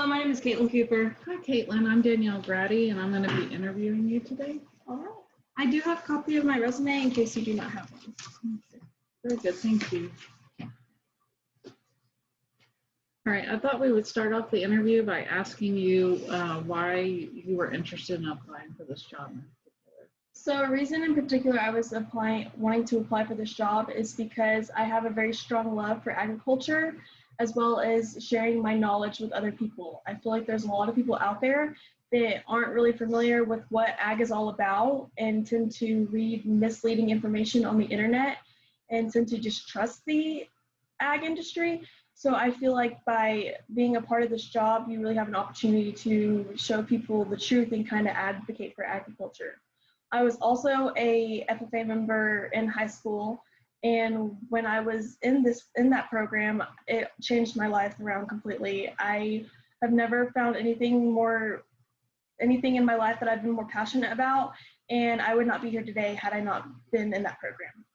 my name is Caitlin Cooper. Hi, Caitlin. I'm Danielle Grady, and I'm going to be interviewing you today. All right. I do have a copy of my resume in case you do not have one. Very good. Thank you. All right. I thought we would start off the interview by asking you why you were interested in applying for this job in particular. So a reason in particular I was wanting to apply for this job is because I have a very strong love for agriculture, as well as sharing my knowledge with other people. I feel like there's a lot of people out there that aren't really familiar with what ag is all about and tend to read misleading information on the internet and tend to just trust the ag industry. So I feel like by being a part of this job, you really have an opportunity to show people the truth and kind of advocate for agriculture. I was also a FFA member in high school, and when I was in that program, it changed my life around completely. I have never found anything in my life that I've been more passionate about, and I would not be here today had I not been in that program.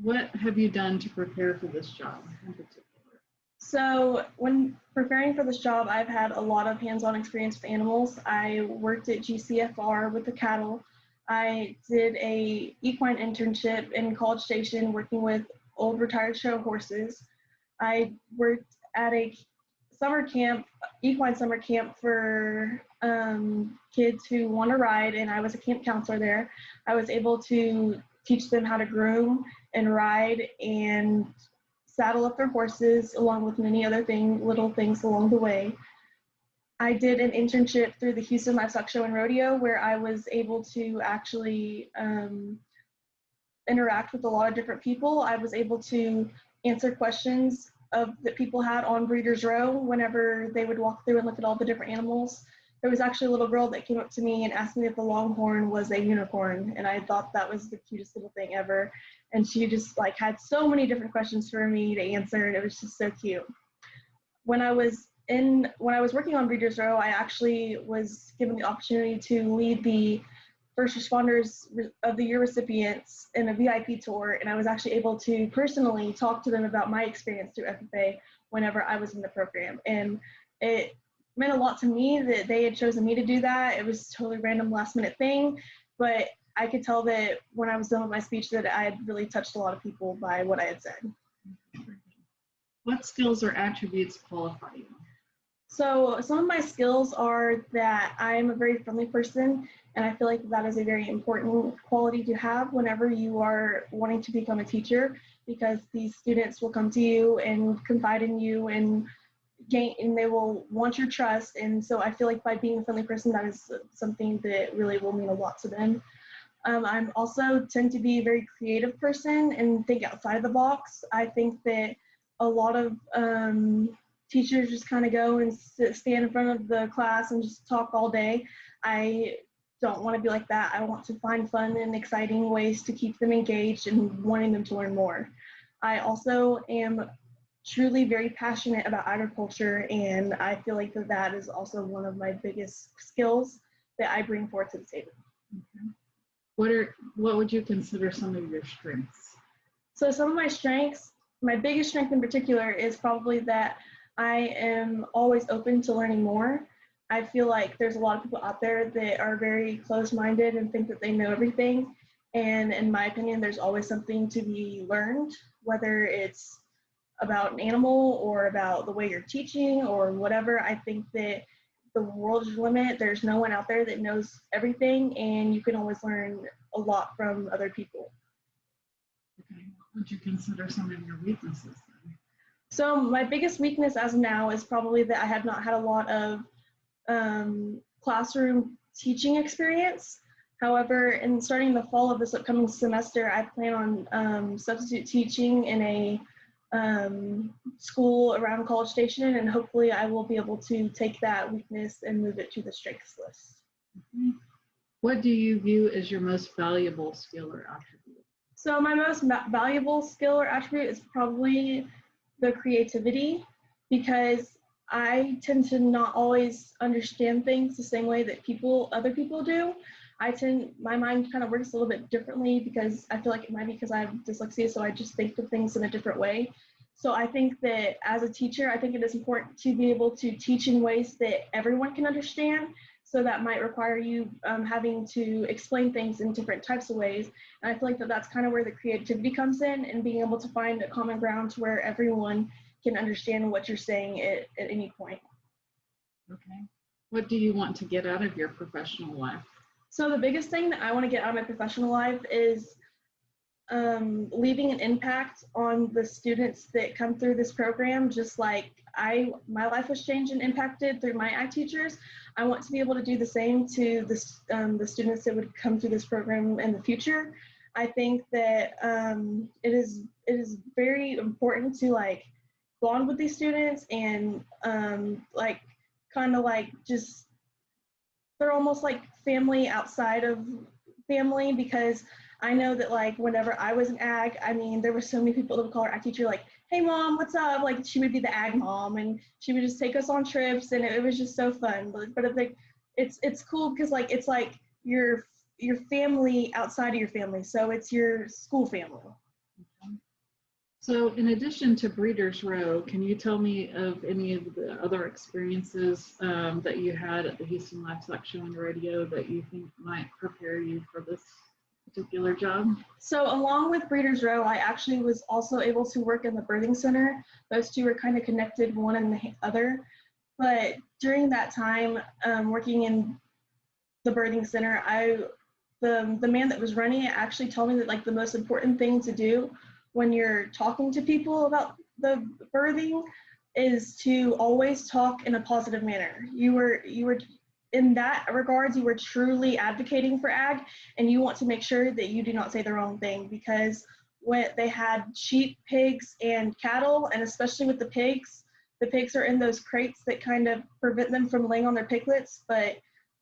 What have you done to prepare for this job in particular? So when preparing for this job, I've had a lot of hands-on experience with animals. I worked at GCFR with the cattle. I did a equine internship in College Station working with old retired show horses. I worked at a equine summer camp for kids who want to ride, and I was a camp counselor there. I was able to teach them how to groom and ride and saddle up their horses, along with many other little things along the way. I did an internship through the Houston Livestock Show and Rodeo, where I was able to actually interact with a lot of different people. I was able to answer questions that people had on Breeders' Row whenever they would walk through and look at all the different animals. There was actually a little girl that came up to me and asked me if the longhorn was a unicorn, and I thought that was the cutest little thing ever. And she just had so many different questions for me to answer, and it was just so cute. When I was working on Breeders' Row, I actually was given the opportunity to lead the First Responders of the Year recipients in a VIP tour, and I was actually able to personally talk to them about my experience through FFA whenever I was in the program. And it meant a lot to me that they had chosen me to do that. It was a totally random last minute thing, but I could tell that when I was done with my speech that I had really touched a lot of people by what I had said. What skills or attributes qualify you? So some of my skills are that I'm a very friendly person, and I feel like that is a very important quality to have whenever you are wanting to become a teacher, because these students will come to you and confide in you and they will want your trust. And so I feel like by being a friendly person, that is something that really will mean a lot to them. I'm also tend to be a very creative person and think outside of the box. I think that a lot of teachers just kind of go and stand in front of the class and just talk all day. I don't want to be like that. I want to find fun and exciting ways to keep them engaged and wanting them to learn more. I also am truly very passionate about agriculture, and I feel like that is also one of my biggest skills that I bring forth to the table. Okay. What would you consider some of your strengths? So some of my strengths, my biggest strength in particular is probably that I am always open to learning more. I feel like there's a lot of people out there that are very closed-minded and think that they know everything. And in my opinion, there's always something to be learned, whether it's about an animal or about the way you're teaching or whatever. I think that the world is your limit. There's no one out there that knows everything, and you can always learn a lot from other people. Okay. What would you consider some of your weaknesses then? So my biggest weakness as of now is probably that I have not had a lot of classroom teaching experience. However, in starting the fall of this upcoming semester, I plan on substitute teaching in a school around College Station, and hopefully I will be able to take that weakness and move it to the strengths list. Mm-hmm. What do you view as your most valuable skill or attribute? So my most valuable skill or attribute is probably the creativity, because I tend to not always understand things the same way that other people do. My mind kind of works a little bit differently, because I feel like it might be because I have dyslexia, so I just think of things in a different way. So I think that as a teacher, I think it is important to be able to teach in ways that everyone can understand. So that might require you having to explain things in different types of ways. And I feel like that's kind of where the creativity comes in, and being able to find a common ground to where everyone can understand what you're saying at any point. Okay. What do you want to get out of your professional life? So the biggest thing that I want to get out of my professional life is leaving an impact on the students that come through this program. Just like my life was changed and impacted through my ag teachers, I want to be able to do the same to the students that would come through this program in the future. I think that it is very important to like bond with these students and like kind of like just they're almost like family outside of family, because I know that like whenever I was in ag, I mean, there were so many people that would call our ag teacher like, "Hey mom, what's up?" Like she would be the ag mom, and she would just take us on trips, and it was just so fun. But it's like it's cool because like it's like your family outside of your family, so it's your school family. Okay. So in addition to Breeders' Row, can you tell me of any of the other experiences that you had at the Houston Livestock Show and Radio that you think might prepare you for this particular job? So along with Breeders' Row, I actually was also able to work in the birthing center. Those two were kind of connected, one and the other. But during that time, working in the birthing center, the man that was running it actually told me that like the most important thing to do when you're talking to people about the birthing is to always talk in a positive manner. You were in that regards, you were truly advocating for ag, and you want to make sure that you do not say the wrong thing, because when they had sheep, pigs, and cattle, and especially with the pigs are in those crates that kind of prevent them from laying on their piglets, but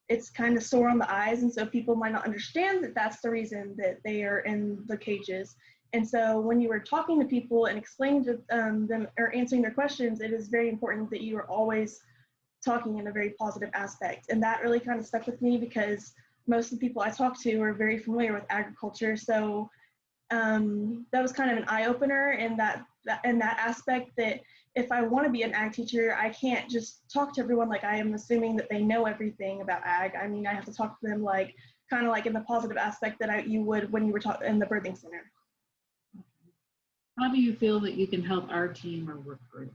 it's kind of sore on the eyes, and so people might not understand that that's the reason that they are in the cages. And so when you were talking to people and explaining to them or answering their questions, it is very important that you are always talking in a very positive aspect. And that really kind of stuck with me because most of the people I talked to are very familiar with agriculture. So that was kind of an eye-opener in that aspect, that if I want to be an ag teacher, I can't just talk to everyone like I am assuming that they know everything about ag. I mean, I have to talk to them like kind of like in the positive aspect that you would when you were talking in the birthing center. How do you feel that you can help our team or work group?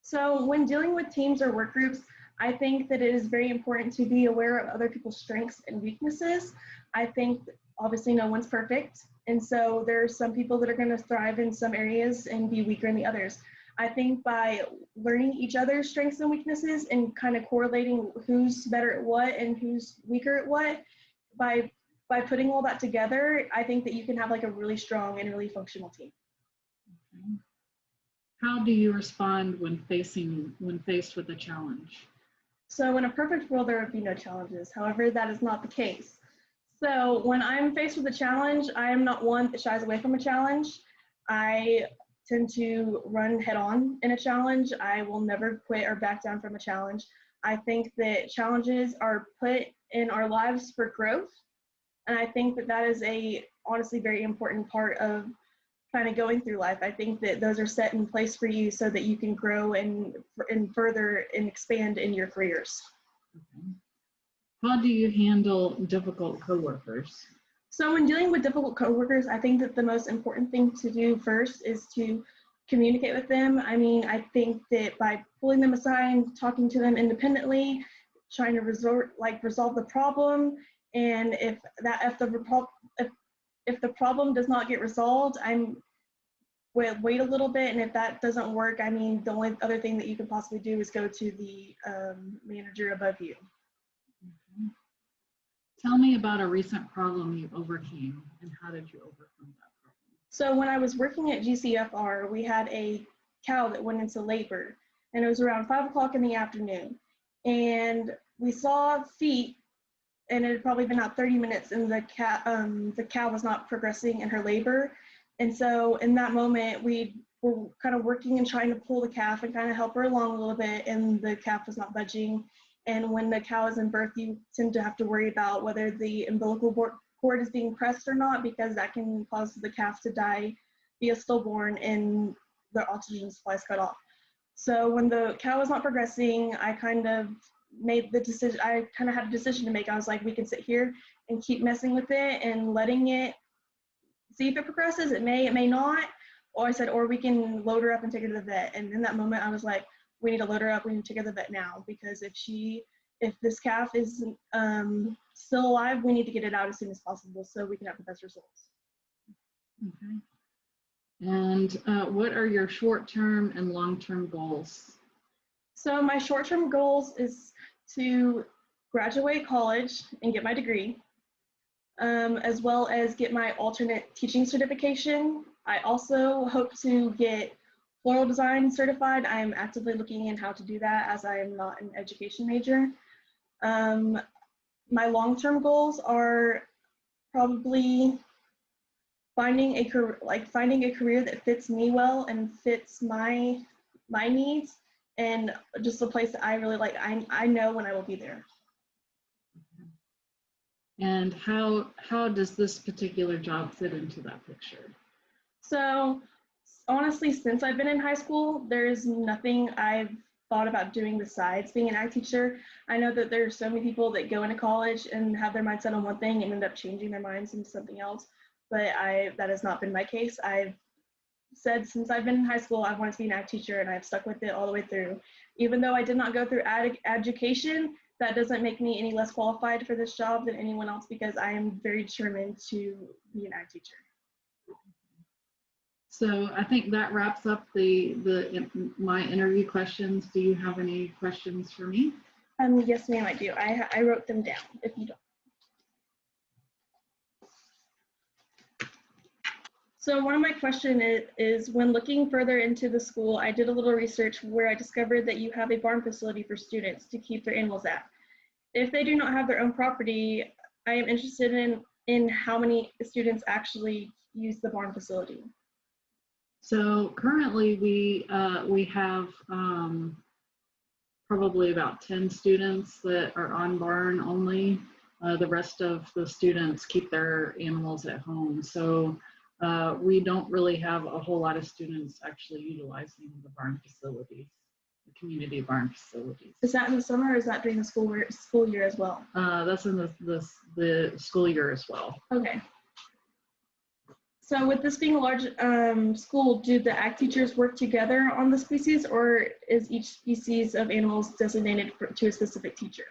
So when dealing with teams or work groups, I think that it is very important to be aware of other people's strengths and weaknesses. I think obviously no one's perfect. And so there are some people that are going to thrive in some areas and be weaker in the others. I think by learning each other's strengths and weaknesses and kind of correlating who's better at what and who's weaker at what, by putting all that together, I think that you can have like a really strong and really functional team. Okay. How do you respond when faced with a challenge? So in a perfect world, there would be no challenges. However, that is not the case. So when I'm faced with a challenge, I am not one that shies away from a challenge. I tend to run head on in a challenge. I will never quit or back down from a challenge. I think that challenges are put in our lives for growth. And I think that that is a honestly very important part of kind of going through life. I think that those are set in place for you so that you can grow and further and expand in your careers. Okay. How do you handle difficult coworkers? So when dealing with difficult coworkers, I think that the most important thing to do first is to communicate with them. I mean, I think that by pulling them aside, talking to them independently, trying to resolve the problem, and if the problem does not get resolved, wait a little bit, and if that doesn't work, I mean, the only other thing that you could possibly do is go to the manager above you. Okay. Tell me about a recent problem you overcame, and how did you overcome that problem? So when I was working at GCFR, we had a cow that went into labor, and it was around 5 o'clock in the afternoon. And we saw feet, and it had probably been out 30 minutes, and the cow was not progressing in her labor. And so in that moment, we were kind of working and trying to pull the calf and kind of help her along a little bit, and the calf was not budging. And when the cow is in birth, you tend to have to worry about whether the umbilical cord is being pressed or not, because that can cause the calf to die via stillborn in their oxygen supplies cut off. So when the cow was not progressing, I kind of made the decision. I kind of had a decision to make. I was like, we can sit here and keep messing with it and letting it see if it progresses. It may not. Or I said, or we can load her up and take her to the vet. And in that moment, I was like, we need to load her up. We need to take her to the vet now, because if this calf is still alive, we need to get it out as soon as possible so we can have the best results. Okay. And what are your short-term and long-term goals? So my short-term goals is to graduate college and get my degree, as well as get my alternate teaching certification. I also hope to get floral design certified. I am actively looking in how to do that, as I am not an education major. My long-term goals are probably finding a career that fits me well and fits my needs, and just a place that I really like. I know when I will be there. And how does this particular job fit into that picture? So honestly, since I've been in high school, there's nothing I've thought about doing besides being an ag teacher. I know that there's so many people that go into college and have their mindset on one thing and end up changing their minds into something else, but that has not been my case. I've said since I've been in high school, I wanted to be an ag teacher, and I've stuck with it all the way through. Even though I did not go through ag education, that doesn't make me any less qualified for this job than anyone else, because I am very determined to be an ag teacher. So I think that wraps up my interview questions. Do you have any questions for me? Yes, ma'am, I do. I wrote them down, if you don't. So one of my questions is when looking further into the school, I did a little research where I discovered that you have a barn facility for students to keep their animals at. If they do not have their own property, I am interested in how many students actually use the barn facility. So currently we have probably about 10 students that are on barn only. The rest of the students keep their animals at home. So we don't really have a whole lot of students actually utilizing the barn facilities, the community barn facilities. Is that in the summer, or is that during the school year as well? That's in the school year as well. Okay. So with this being a large school, do the ag teachers work together on the species, or is each species of animals designated to a specific teacher?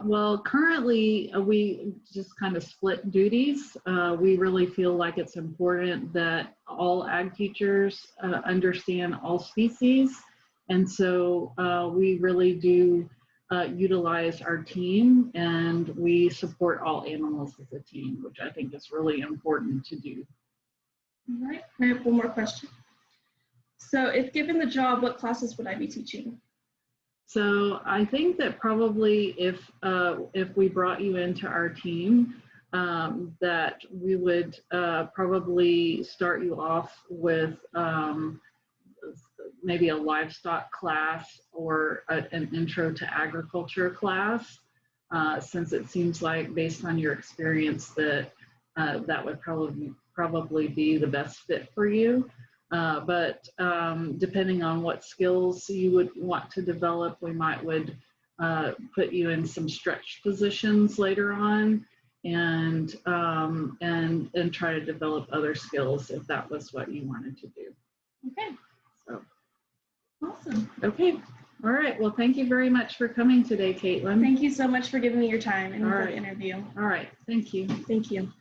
Well, currently we just kind of split duties. We really feel like it's important that all ag teachers understand all species. And so we really do utilize our team, and we support all animals as a team, which I think is really important to do. All right, I have one more question. So if given the job, what classes would I be teaching? So I think that probably if we brought you into our team, that we would probably start you off with maybe a livestock class or an intro to agriculture class, since it seems like based on your experience that that would probably be the best fit for you. But depending on what skills you would want to develop, we would put you in some stretch positions later on, and try to develop other skills if that was what you wanted to do. Okay. So awesome. Okay. All right. Well, thank you very much for coming today, Caitlin. Thank you so much for giving me your time and for the interview. All right. Thank you. Thank you.